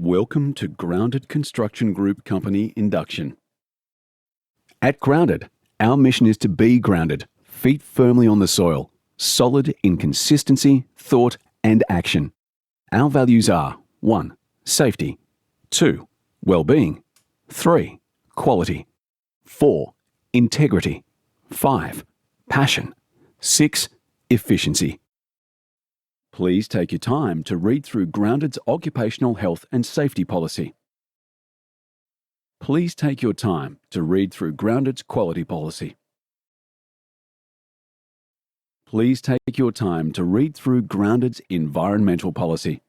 Welcome to Grounded Construction Group Company Induction. At Grounded, our mission is to be grounded, feet firmly on the soil, solid in consistency, thought and action. Our values are 1. Safety, 2. Well-being, 3. Quality, 4. Integrity, 5. Passion, 6. Efficiency. Please take your time to read through Grounded's Occupational Health and Safety Policy. Please take your time to read through Grounded's Quality Policy. Please take your time to read through Grounded's Environmental Policy.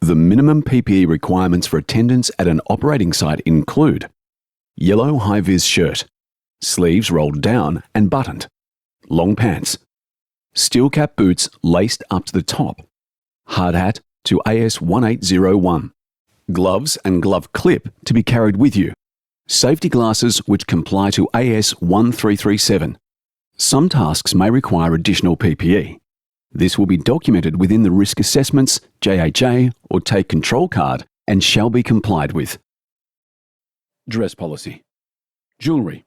The minimum PPE requirements for attendance at an operating site include yellow high-vis shirt, sleeves rolled down and buttoned, long pants, steel cap boots laced up to the top, hard hat to AS 1801, gloves and glove clip to be carried with you, safety glasses which comply to AS 1337. Some tasks may require additional PPE. This will be documented within the risk assessments, JHA or take control card and shall be complied with. Dress policy. Jewellery.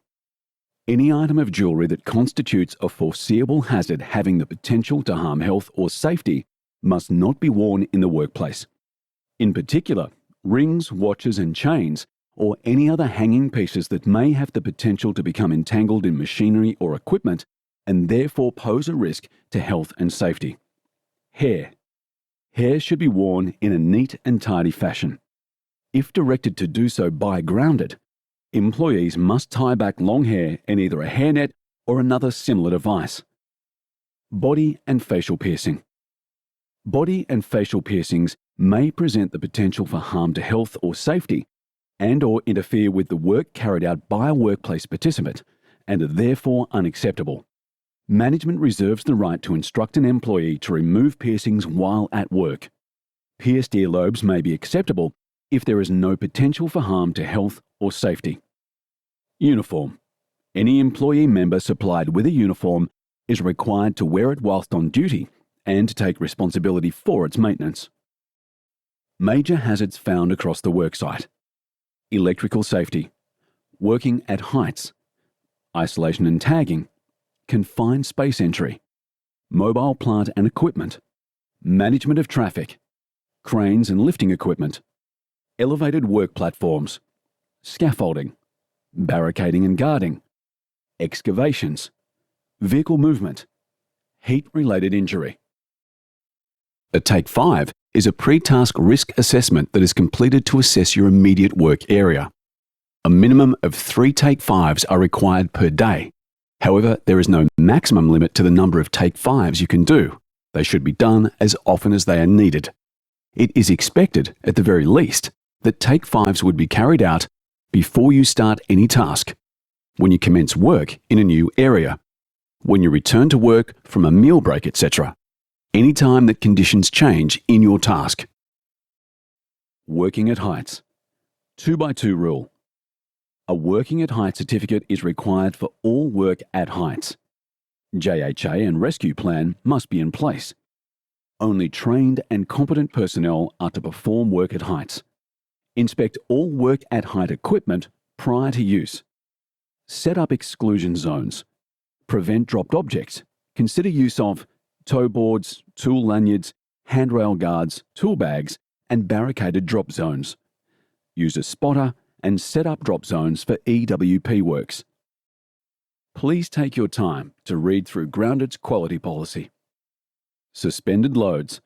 Any item of jewellery that constitutes a foreseeable hazard having the potential to harm health or safety must not be worn in the workplace. In particular, rings, watches and chains, or any other hanging pieces that may have the potential to become entangled in machinery or equipment and therefore pose a risk to health and safety. Hair. Hair should be worn in a neat and tidy fashion. If directed to do so by Grounded, employees must tie back long hair in either a hairnet or another similar device. Body and facial piercing. Body and facial piercings may present the potential for harm to health or safety and/or interfere with the work carried out by a workplace participant and are therefore unacceptable. Management reserves the right to instruct an employee to remove piercings while at work. Pierced earlobes may be acceptable if there is no potential for harm to health or safety. Uniform. Any employee member supplied with a uniform is required to wear it whilst on duty and to take responsibility for its maintenance. Major hazards found across the worksite. Electrical safety. Working at heights. Isolation and tagging. Confined space entry. Mobile plant and equipment. Management of traffic. Cranes and lifting equipment. Elevated work platforms. Scaffolding. Barricading and guarding. Excavations. Vehicle movement. Heat-related injury. A Take 5 is a pre-task risk assessment that is completed to assess your immediate work area. A minimum of 3 Take 5s are required per day. However, there is no maximum limit to the number of Take 5s you can do. They should be done as often as they are needed. It is expected, at the very least, that Take 5s would be carried out before you start any task, when you commence work in a new area, when you return to work from a meal break, etc. Any time that conditions change in your task. Working at heights. 2x2 rule. A working at height certificate is required for all work at heights. JHA and rescue plan must be in place. Only trained and competent personnel are to perform work at heights. Inspect all work at height equipment prior to use. Set up exclusion zones. Prevent dropped objects. Consider use of tow boards, tool lanyards, handrail guards, tool bags, and barricaded drop zones. Use a spotter and set up drop zones for EWP works. Please take your time to read through Grounded's quality policy. Suspended loads.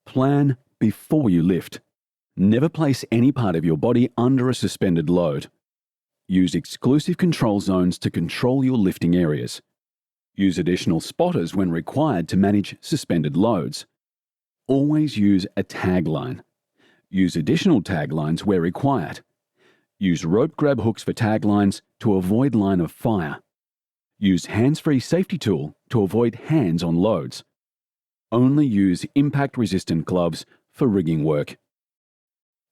Plan before you lift. Never place any part of your body under a suspended load. Use exclusive control zones to control your lifting areas. Use additional spotters when required to manage suspended loads. Always use a tag line. Use additional tag lines where required. Use rope grab hooks for tag lines to avoid line of fire. Use hands-free safety tool to avoid hands on loads. Only use impact-resistant gloves for rigging work.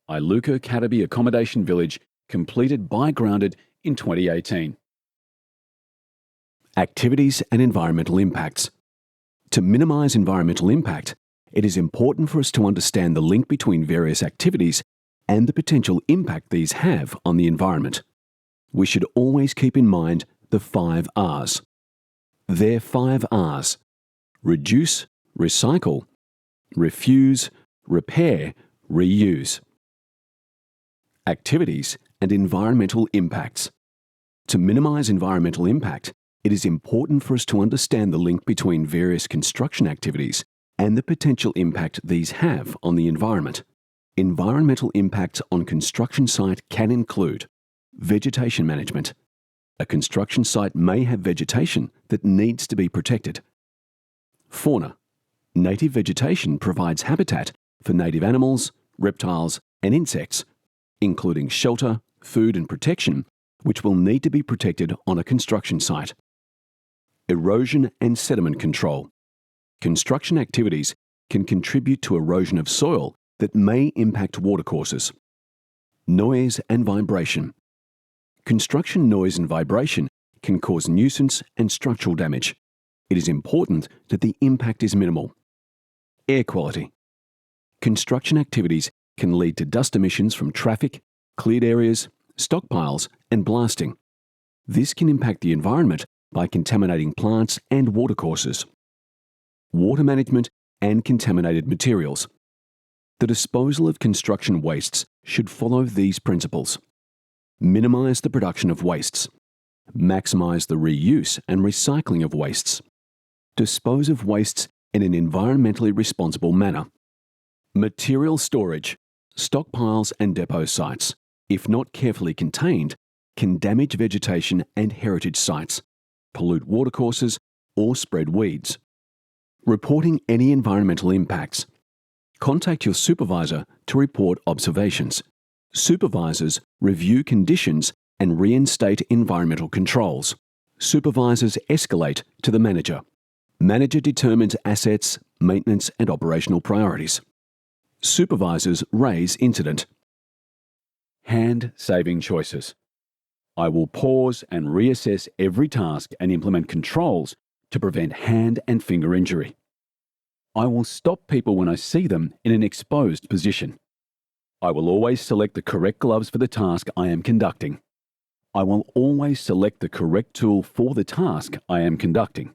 Iluka Cataby Accommodation Village, completed by Grounded in 2018. Activities and environmental impacts. To minimise environmental impact, it is important for us to understand the link between various activities and the potential impact these have on the environment. We should always keep in mind the 5 R's. They're 5 R's: reduce, recycle, refuse, repair, reuse. Activities and environmental impacts. To minimize environmental impact, it is important for us to understand the link between various construction activities and the potential impact these have on the environment. Environmental impacts on construction site can include vegetation management. A construction site may have vegetation that needs to be protected. Fauna. Native vegetation provides habitat for native animals, reptiles, and insects, including shelter, food, and protection, which will need to be protected on a construction site. Erosion and sediment control. Construction activities can contribute to erosion of soil that may impact watercourses. Noise and vibration. Construction noise and vibration can cause nuisance and structural damage. It is important that the impact is minimal. Air quality. Construction activities can lead to dust emissions from traffic, cleared areas, stockpiles, and blasting. This can impact the environment by contaminating plants and watercourses. Water management and contaminated materials. The disposal of construction wastes should follow these principles. Minimize the production of wastes. Maximize the reuse and recycling of wastes. Dispose of wastes in an environmentally responsible manner. Material storage. Stockpiles and depot sites, if not carefully contained, can damage vegetation and heritage sites, pollute watercourses, or spread weeds. Reporting any environmental impacts. Contact your supervisor to report observations. Supervisors review conditions and reinstate environmental controls. Supervisors escalate to the manager. Manager determines assets, maintenance, and operational priorities. Supervisors raise incident. Hand-saving choices. I will pause and reassess every task and implement controls to prevent hand and finger injury. I will stop people when I see them in an exposed position. I will always select the correct gloves for the task I am conducting. I will always select the correct tool for the task I am conducting.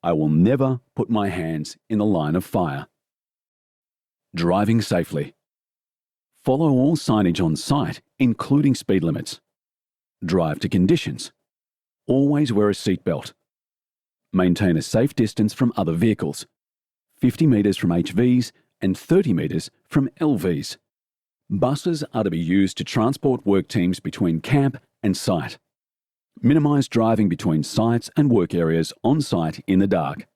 I will never put my hands in the line of fire. Driving safely. Follow all signage on site, including speed limits. Drive to conditions. Always wear a seatbelt. Maintain a safe distance from other vehicles. 50 metres from HVs and 30 metres from LVs. Buses are to be used to transport work teams between camp and site. Minimise driving between sites and work areas on site in the dark.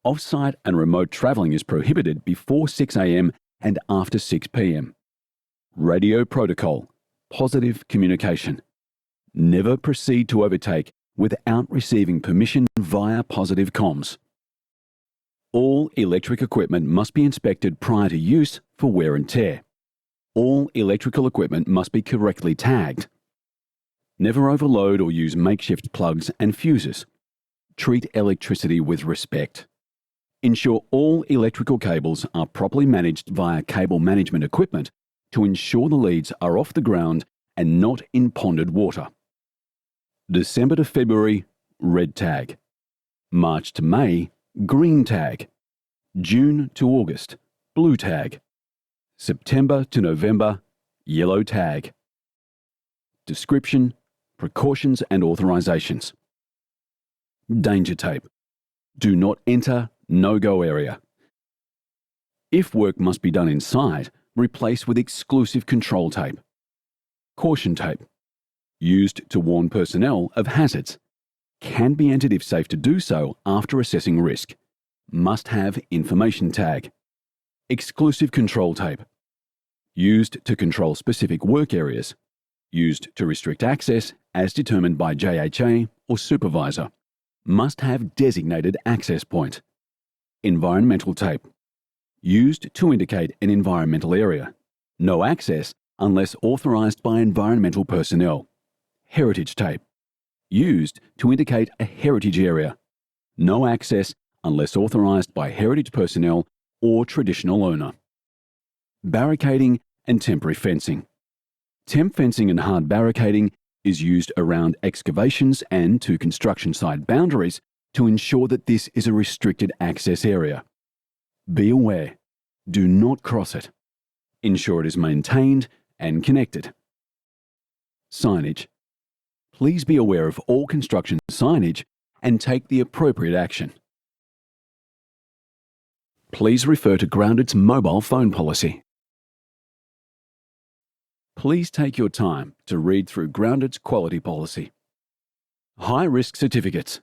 Off-site and remote travelling is prohibited before 6 a.m. and after 6 p.m. Radio protocol. Positive communication. Never proceed to overtake without receiving permission via positive comms. All electric equipment must be inspected prior to use for wear and tear. All electrical equipment must be correctly tagged. Never overload or use makeshift plugs and fuses. Treat electricity with respect. Ensure all electrical cables are properly managed via cable management equipment to ensure the leads are off the ground and not in ponded water. December to February, red tag. March to May, green tag. June to August, blue tag. September to November, yellow tag. Description, precautions and authorizations. Danger tape. Do not enter no-go area. If work must be done inside, replace with exclusive control tape. Caution tape. Used to warn personnel of hazards. Can be entered if safe to do so after assessing risk. Must have information tag. Exclusive control tape. Used to control specific work areas. Used to restrict access as determined by JHA or supervisor. Must have designated access point. Environmental tape. Used to indicate an environmental area. No access unless authorized by environmental personnel. Heritage tape. Used to indicate a heritage area. No access unless authorized by heritage personnel or traditional owner. Barricading and temporary fencing. Temp fencing and hard barricading is used around excavations and to construction site boundaries to ensure that this is a restricted access area. Be aware, do not cross it. Ensure it is maintained and connected. Signage. Please be aware of all construction signage and take the appropriate action. Please refer to Grounded's mobile phone policy. Please take your time to read through Grounded's quality policy. High-risk certificates.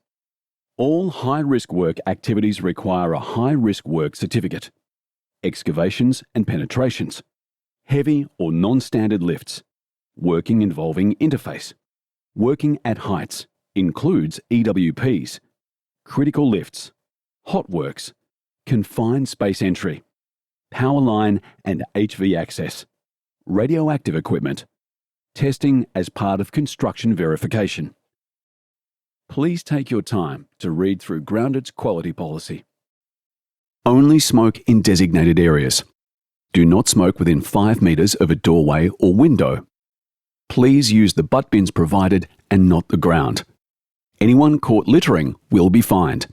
All high-risk work activities require a high-risk work certificate. Excavations and penetrations. Heavy or non-standard lifts. Working involving interface. Working at heights includes EWPs. Critical lifts. Hot works. Confined space entry. Power line and HV access. Radioactive equipment. Testing as part of construction verification. Please take your time to read through Grounded's quality policy. Only smoke in designated areas. Do not smoke within 5 metres of a doorway or window. Please use the butt bins provided and not the ground. Anyone caught littering will be fined.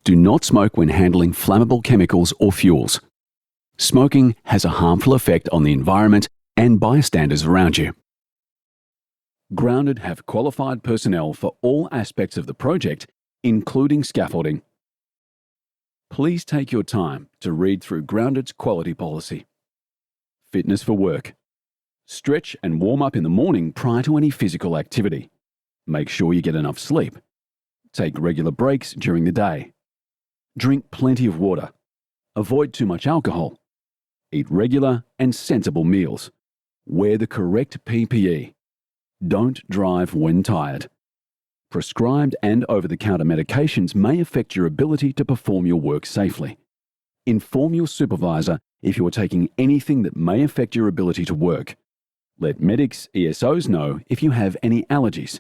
Do not smoke when handling flammable chemicals or fuels. Smoking has a harmful effect on the environment and bystanders around you. Grounded have qualified personnel for all aspects of the project, including scaffolding. Please take your time to read through Grounded's quality policy. Fitness for work. Stretch and warm up in the morning prior to any physical activity. Make sure you get enough sleep. Take regular breaks during the day. Drink plenty of water. Avoid too much alcohol. Eat regular and sensible meals. Wear the correct PPE. Don't drive when tired. Prescribed and over-the-counter medications may affect your ability to perform your work safely. Inform your supervisor if you are taking anything that may affect your ability to work. Let medics, ESOs know if you have any allergies.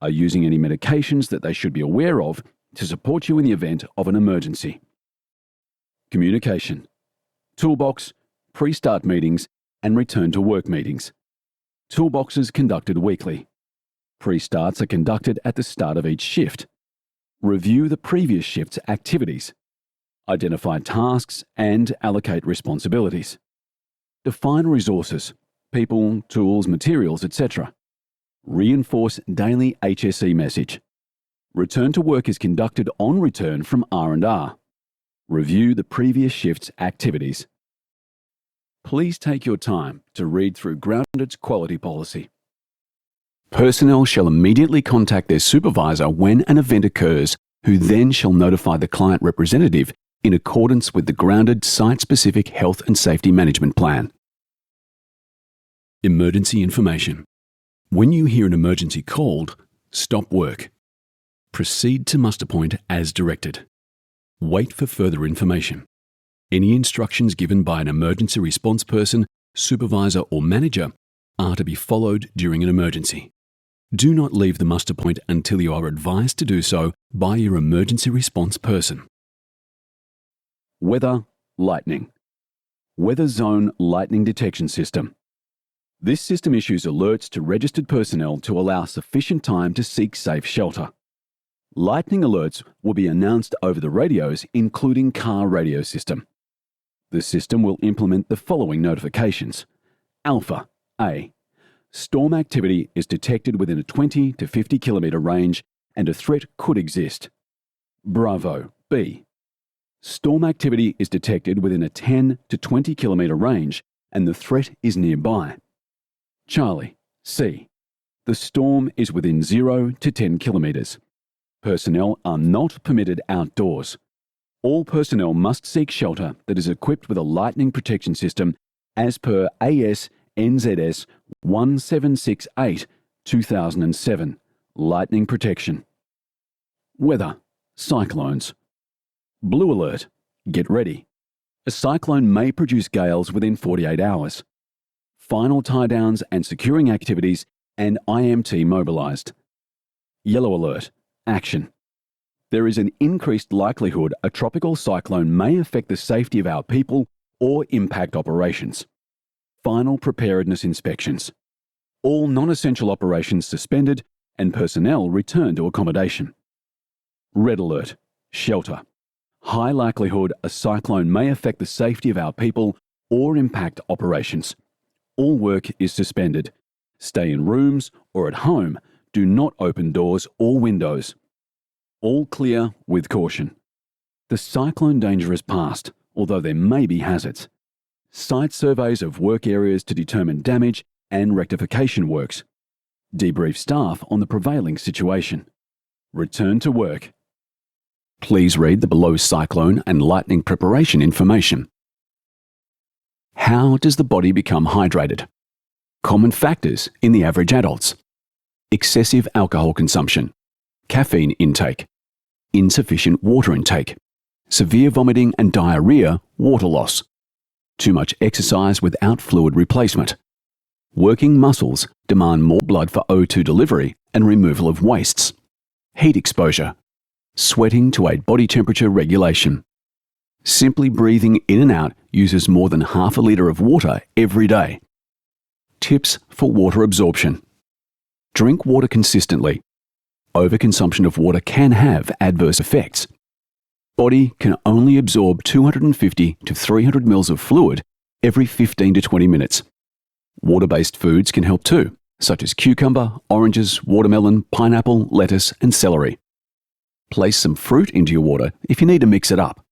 Are using any medications that they should be aware of to support you in the event of an emergency. Communication. Toolbox, pre-start meetings, and return to work meetings. Toolboxes conducted weekly. Pre-starts are conducted at the start of each shift. Review the previous shift's activities. Identify tasks and allocate responsibilities. Define resources, people, tools, materials, etc. Reinforce daily HSE message. Return to work is conducted on return from R&R. Review the previous shift's activities. Please take your time to read through Grounded's quality policy. Personnel shall immediately contact their supervisor when an event occurs, who then shall notify the client representative in accordance with the Grounded Site-Specific Health and Safety Management Plan. Emergency information. When you hear an emergency called, stop work. Proceed to muster point as directed. Wait for further information. Any instructions given by an emergency response person, supervisor or manager are to be followed during an emergency. Do not leave the muster point until you are advised to do so by your emergency response person. Weather, lightning. Weather Zone Lightning Detection System. This system issues alerts to registered personnel to allow sufficient time to seek safe shelter. Lightning alerts will be announced over the radios, including car radio system. The system will implement the following notifications. Alpha, A. Storm activity is detected within a 20 to 50 kilometre range and a threat could exist. Bravo, B. Storm activity is detected within a 10 to 20 kilometre range and the threat is nearby. Charlie, C. The storm is within 0 to 10 kilometres. Personnel are not permitted outdoors. All personnel must seek shelter that is equipped with a lightning protection system as per AS NZS 1768-2007, lightning protection. Weather, cyclones. Blue alert, get ready. A cyclone may produce gales within 48 hours. Final tie-downs and securing activities and IMT mobilised. Yellow alert, action. There is an increased likelihood a tropical cyclone may affect the safety of our people or impact operations. Final preparedness inspections. All non-essential operations suspended and personnel returned to accommodation. Red alert. Shelter. High likelihood a cyclone may affect the safety of our people or impact operations. All work is suspended. Stay in rooms or at home. Do not open doors or windows. All clear with caution. The cyclone danger is past, although there may be hazards. Site surveys of work areas to determine damage and rectification works. Debrief staff on the prevailing situation. Return to work. Please read the below cyclone and lightning preparation information. How does the body become hydrated? Common factors in the average adults. Excessive alcohol consumption, caffeine intake, insufficient water intake, severe vomiting and diarrhea, water loss, too much exercise without fluid replacement. Working muscles demand more blood for O2 delivery and removal of wastes. Heat exposure, sweating to aid body temperature regulation. Simply breathing in and out uses more than half a litre of water every day. Tips for water absorption. Drink water consistently. Overconsumption of water can have adverse effects. Body can only absorb 250 to 300 ml of fluid every 15 to 20 minutes. Water-based foods can help too, such as cucumber, oranges, watermelon, pineapple, lettuce, and celery. Place some fruit into your water if you need to mix it up.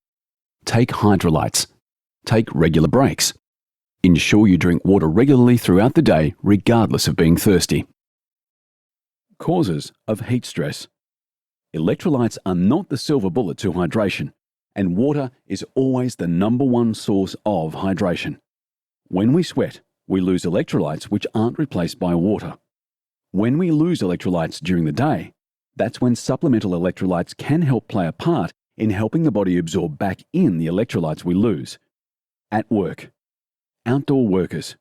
Take hydrolytes. Take regular breaks. Ensure you drink water regularly throughout the day, regardless of being thirsty. Causes of heat stress. Electrolytes are not the silver bullet to hydration, and water is always the #1 source of hydration. When we sweat, we lose electrolytes which aren't replaced by water. When we lose electrolytes during the day, that's when supplemental electrolytes can help play a part in helping the body absorb back in the electrolytes we lose. At work. Outdoor workers.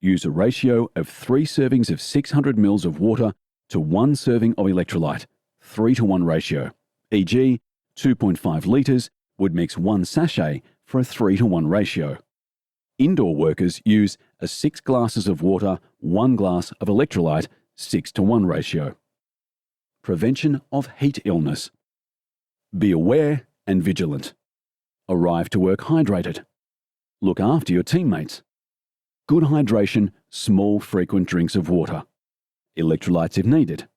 Use a ratio of 3 servings of 600 ml of water to 1 serving of electrolyte, 3-to-1 ratio, e.g. 2.5 litres would mix 1 sachet for a 3-to-1 ratio. Indoor workers use a 6 glasses of water, 1 glass of electrolyte, 6-to-1 ratio. Prevention of heat illness. Be aware and vigilant. Arrive to work hydrated. Look after your teammates. Good hydration, small frequent drinks of water. Electrolytes if needed.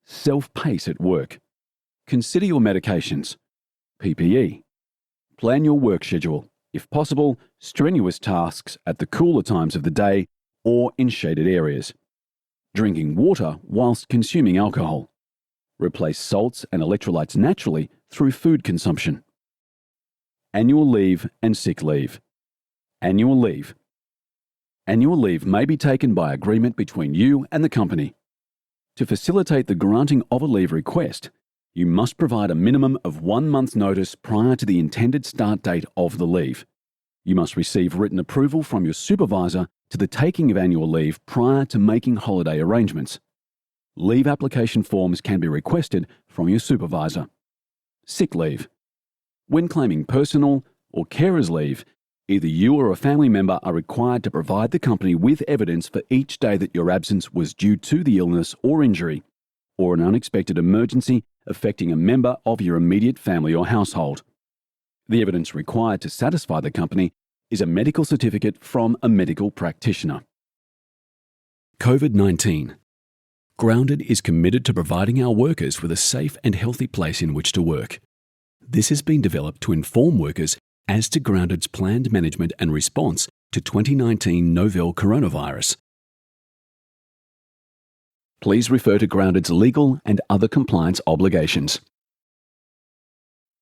Self-pace at work. Consider your medications. PPE. Plan your work schedule. If possible, strenuous tasks at the cooler times of the day or in shaded areas. Drinking water whilst consuming alcohol. Replace salts and electrolytes naturally through food consumption. Annual leave and sick leave. Annual leave. Annual leave may be taken by agreement between you and the company. To facilitate the granting of a leave request, you must provide a minimum of 1 month's notice prior to the intended start date of the leave. You must receive written approval from your supervisor to the taking of annual leave prior to making holiday arrangements. Leave application forms can be requested from your supervisor. Sick leave. When claiming personal or carer's leave, either you or a family member are required to provide the company with evidence for each day that your absence was due to the illness or injury, or an unexpected emergency affecting a member of your immediate family or household. The evidence required to satisfy the company is a medical certificate from a medical practitioner. COVID-19. Grounded is committed to providing our workers with a safe and healthy place in which to work. This has been developed to inform workers as to Grounded's planned management and response to 2019 novel coronavirus. Please refer to Grounded's legal and other compliance obligations.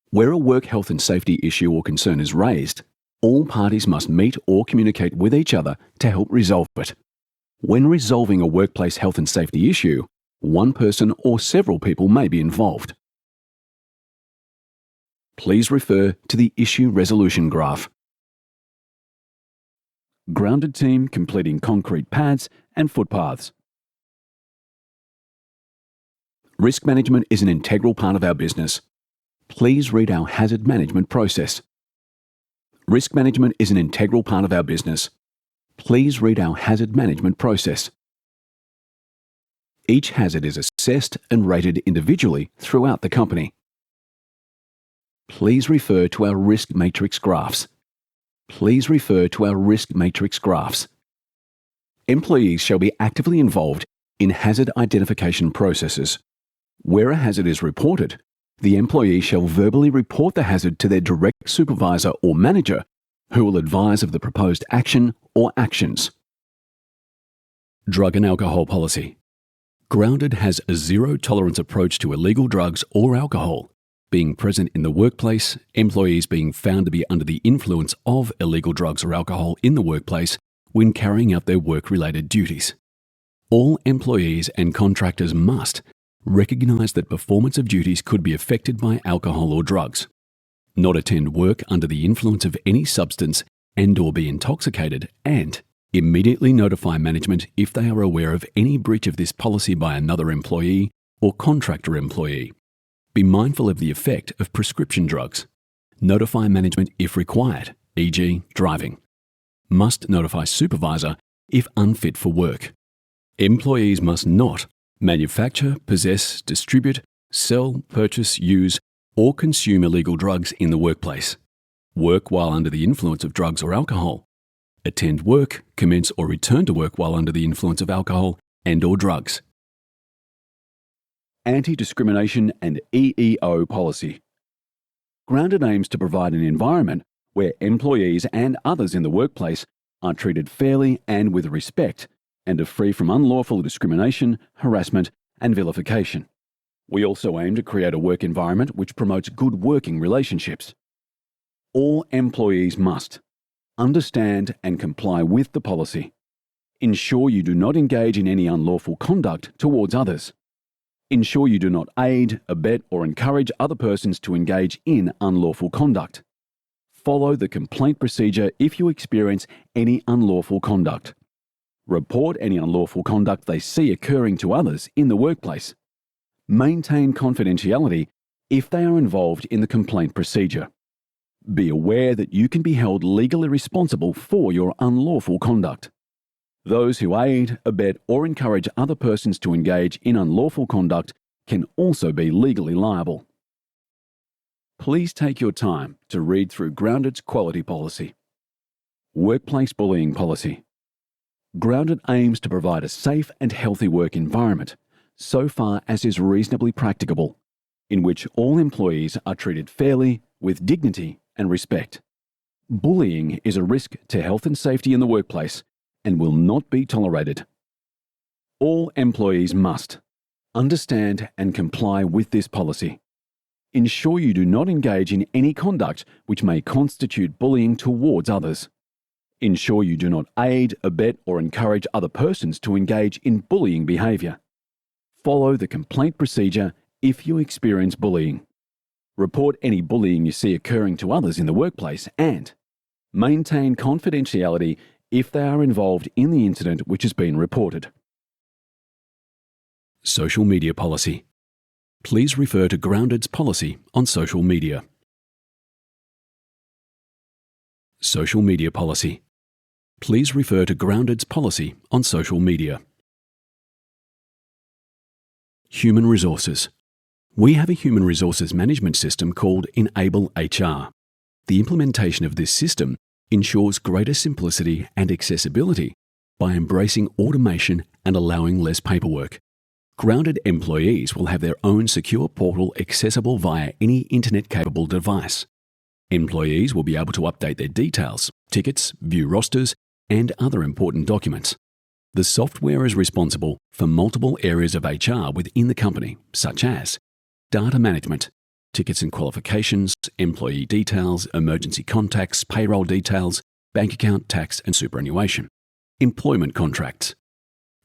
Where a work health and safety issue or concern is raised, all parties must meet or communicate with each other to help resolve it. When resolving a workplace health and safety issue, one person or several people may be involved. Please refer to the issue resolution graph. Grounded team completing concrete pads and footpaths. Risk management is an integral part of our business. Please read our hazard management process. Risk management is an integral part of our business. Please read our hazard management process. Each hazard is assessed and rated individually throughout the company. Please refer to our risk matrix graphs. Please refer to our risk matrix graphs. Employees shall be actively involved in hazard identification processes. Where a hazard is reported, the employee shall verbally report the hazard to their direct supervisor or manager, who will advise of the proposed action or actions. Drug and alcohol policy. Grounded has a zero-tolerance approach to illegal drugs or alcohol being present in the workplace, employees being found to be under the influence of illegal drugs or alcohol in the workplace when carrying out their work-related duties. All employees and contractors must recognise that performance of duties could be affected by alcohol or drugs, not attend work under the influence of any substance and/or be intoxicated, and immediately notify management if they are aware of any breach of this policy by another employee or contractor employee. Be mindful of the effect of prescription drugs. Notify management if required, e.g. driving. Must notify supervisor if unfit for work. Employees must not manufacture, possess, distribute, sell, purchase, use, or consume illegal drugs in the workplace. Work while under the influence of drugs or alcohol. Attend work, commence or return to work while under the influence of alcohol and/or drugs. Anti-discrimination and EEO policy. Grounded aims to provide an environment where employees and others in the workplace are treated fairly and with respect and are free from unlawful discrimination, harassment, and vilification. We also aim to create a work environment which promotes good working relationships. All employees must understand and comply with the policy. Ensure you do not engage in any unlawful conduct towards others. Ensure you do not aid, abet, or encourage other persons to engage in unlawful conduct. Follow the complaint procedure if you experience any unlawful conduct. Report any unlawful conduct they see occurring to others in the workplace. Maintain confidentiality if they are involved in the complaint procedure. Be aware that you can be held legally responsible for your unlawful conduct. Those who aid, abet, or encourage other persons to engage in unlawful conduct can also be legally liable. Please take your time to read through Grounded's quality policy. Workplace bullying policy. Grounded aims to provide a safe and healthy work environment, so far as is reasonably practicable, in which all employees are treated fairly, with dignity and respect. Bullying is a risk to health and safety in the workplace and will not be tolerated. All employees must understand and comply with this policy. Ensure you do not engage in any conduct which may constitute bullying towards others. Ensure you do not aid, abet, or encourage other persons to engage in bullying behaviour. Follow the complaint procedure if you experience bullying. Report any bullying you see occurring to others in the workplace and maintain confidentiality if they are involved in the incident which has been reported. Social media policy. Please refer to Grounded's policy on social media. Social media policy. Please refer to Grounded's policy on social media. Human resources. We have a human resources management system called Enable HR. The implementation of this system ensures greater simplicity and accessibility by embracing automation and allowing less paperwork. Grounded employees will have their own secure portal accessible via any internet-capable device. Employees will be able to update their details, tickets, view rosters, and other important documents. The software is responsible for multiple areas of HR within the company, such as data management, tickets and qualifications, employee details, emergency contacts, payroll details, bank account, tax and superannuation, employment contracts,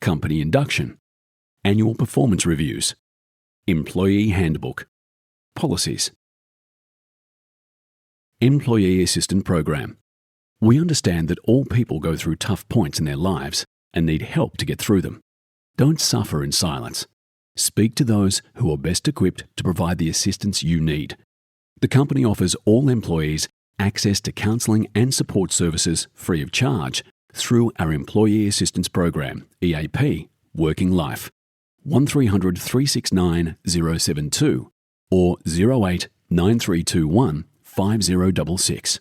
company induction, annual performance reviews, employee handbook, policies. Employee Assistance Program. We understand that all people go through tough points in their lives and need help to get through them. Don't suffer in silence. Speak to those who are best equipped to provide the assistance you need. The company offers all employees access to counselling and support services free of charge through our Employee Assistance Program, EAP, Working Life. 1300 369 072 or 08 9321 5066.